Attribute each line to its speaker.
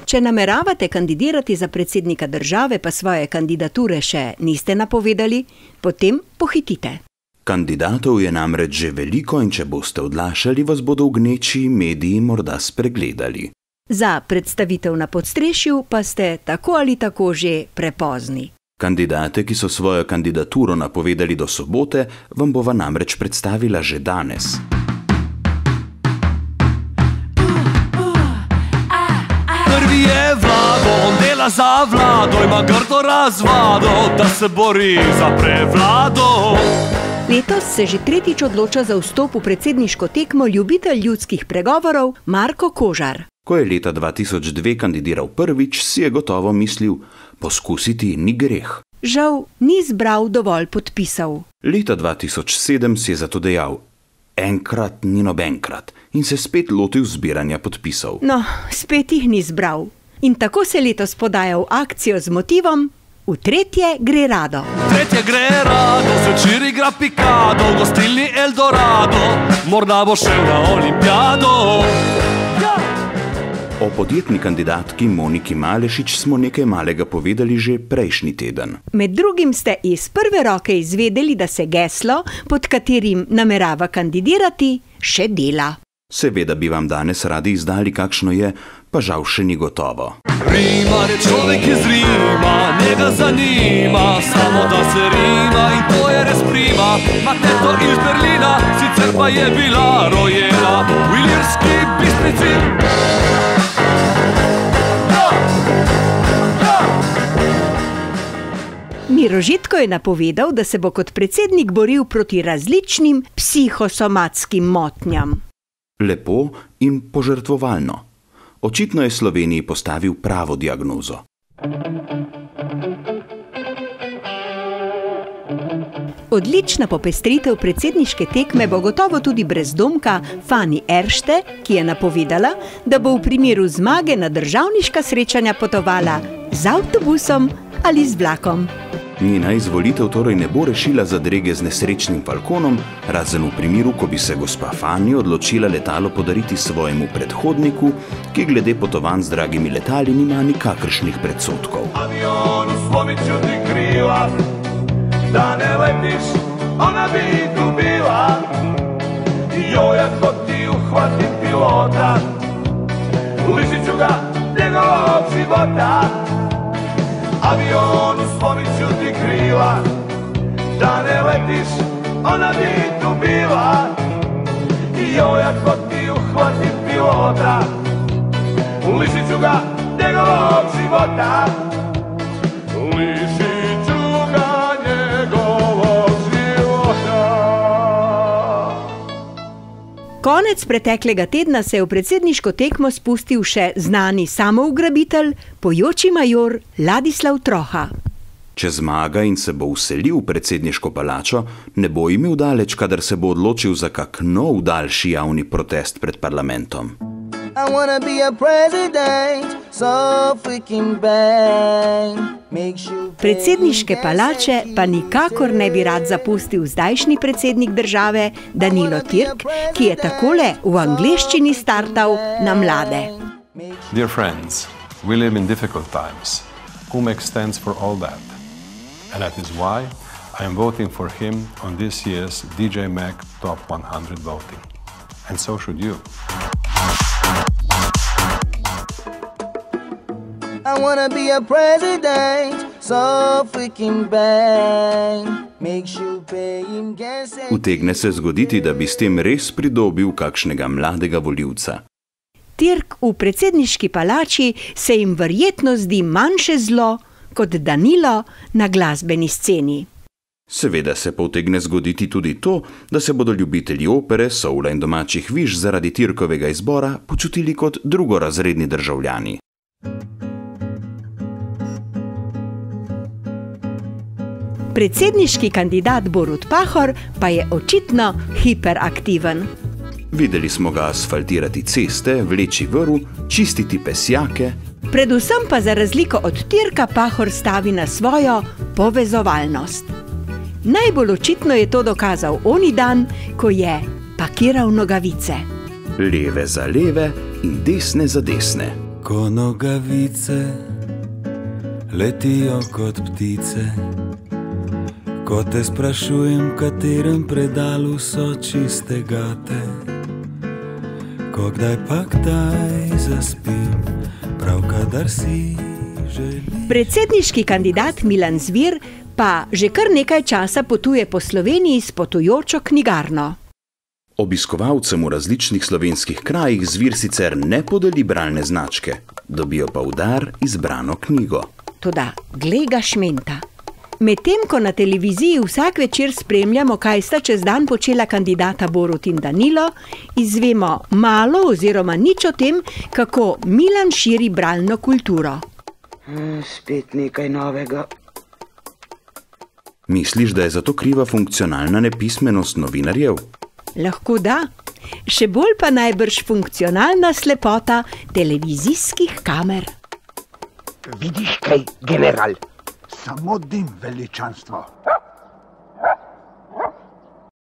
Speaker 1: Če nameravate kandidirati za predsednika države, pa svoje kandidature še niste napovedali, potem pohitite.
Speaker 2: Kandidatov je namreč že veliko in če boste odlašali, vas bodo v gneči mediji morda spregledali.
Speaker 1: Za predstavitev na podstrešju pa ste tako ali tako že prepozni.
Speaker 2: Kandidate, ki so svojo kandidaturo napovedali do sobote, vam bova namreč predstavila že danes.
Speaker 3: Prvi je Vlado, on dela za vlado, ima grdo razvado, da se bori za prevlado.
Speaker 1: Letos se že tretjič odloča za vstop v predsedniško tekmo ljubitelj ljudskih pregovorov Marko Kožar.
Speaker 2: Ko je leta 2002 kandidiral prvič, si je gotovo mislil, poskusiti ni greh.
Speaker 1: Žal ni zbral dovolj podpisov.
Speaker 2: Leta 2007 si je zato dejal, enkrat ni nobenkrat, in se spet lotil zbiranja podpisov.
Speaker 1: No, spet jih ni zbral. In tako se letos podaja v akcijo z motivom V tretje gre rado.
Speaker 3: Tretje gre rado, zvečer igra Pikado, v gostilni Eldorado, morda bo šel na olimpijado.
Speaker 2: O podjetni kandidatki Moniki Malešič smo nekaj malega povedali že prejšnji teden.
Speaker 1: Med drugim ste iz prve roke izvedeli, da se geslo, pod katerim namerava kandidirati, še dela.
Speaker 2: Seveda bi vam danes radi izdali, kakšno je, pa žal še ni gotovo.
Speaker 3: Rimar je človek iz Rima, njega zanima samo da se rima in to je res prima. Mateto iz Berlina, sicer pa je bila rojena v Ilirski Bistrici.
Speaker 1: Miro Žitko je napovedal, da se bo kot predsednik boril proti različnim psihosomatskim motnjam.
Speaker 2: Lepo in požrtvovalno. Očitno je Sloveniji postavil pravo diagnozo.
Speaker 1: Odlična popestritev predsedniške tekme bo gotovo tudi brezdomka Fani Eršte, ki je napovedala, da bo v primeru zmage na državniška srečanja potovala z avtobusom ali z vlakom.
Speaker 2: Njena izvolitev torej ne bo rešila zadrege z nesrečnim falkonom, razen v primeru, ko bi se gospa Fani odločila letalo podariti svojemu predhodniku, ki glede potovanj z dragimi letali nima nikakršnih predsodkov.
Speaker 4: Avion u slomiću ti krila, da ne letiš, ona bi tu bila. Joj, ako ti uhvatim pilota, lišit ću ga njegovog života. Avion u slomiću ti krila, da ne letiš, ona bi tu bila. Joj, ako ti uhvatim pilota, lišit ću ga njegovog života. Lišit ću ga njegovog života.
Speaker 1: Konec preteklega tedna se je v predsedniško tekmo spustil še znani samougrabitelj, pojoči major Ladislav Troha.
Speaker 2: Če zmaga in se bo vselil v predsedniško palačo, ne bo imel daleč, kadar se bo odločil za kak nov daljši javni protest pred parlamentom.
Speaker 1: Predsedniške palače pa nikakor ne bi rad zapustil zdajšnji predsednik države Danilo Türk, ki je takole v angleščini startal na mlade.
Speaker 5: Dear friends, we live in difficult times. Umek stands for all that. And that is why I am voting for him on this year's DJ Mag Top 100 voting. And so should you.
Speaker 6: I wanna be a president, so freaking bang. Make sure paying gas and...
Speaker 2: Utegne se zgoditi, da bi s tem res pridobil kakšnega mladega volivca.
Speaker 1: Türk v predsedniški palači se jim verjetno zdi manjše zlo kot Danilo na glasbeni sceni.
Speaker 2: Seveda se pa utegne zgoditi tudi to, da se bodo ljubitelji opere, soula in domačih viž zaradi Türkovega izbora počutili kot drugorazredni državljani.
Speaker 1: Predsedniški kandidat Borut Pahor pa je očitno hiperaktiven.
Speaker 2: Videli smo ga asfaltirati ceste, vleči vrv, čistiti pesjake.
Speaker 1: Predvsem pa za razliko od Türka Pahor stavi na svojo povezovalnost. Najbolj očitno je to dokazal oni dan, ko je pakiral nogavice.
Speaker 2: leve za leve in desne za desne.
Speaker 7: Ko nogavice letijo kot ptice, ko te sprašujem, v katerem predalu so čiste gate, ko kdaj pa kdaj zaspim, prav kadar si želim.
Speaker 1: Predsedniški kandidat Milan Zver pa že kar nekaj časa potuje po Sloveniji s potujočo knjigarno.
Speaker 2: Obiskovalcem v različnih slovenskih krajih Zver sicer ne podeli bralne značke, dobijo pa v dar izbrano knjigo.
Speaker 1: Toda glej ga šmenta. Medtem ko na televiziji vsak večer spremljamo, kaj sta čez dan počela kandidata Borut in Danilo, izvemo malo oziroma nič o tem, kako Milan širi bralno kulturo.
Speaker 8: Spet nekaj novega.
Speaker 2: Misliš, da je zato kriva funkcionalna nepismenost novinarjev?
Speaker 1: Lahko da. Še bolj pa najbrž funkcionalna slepota televizijskih kamer.
Speaker 9: Vidiš kaj, general? Samo dim, veličanstvo.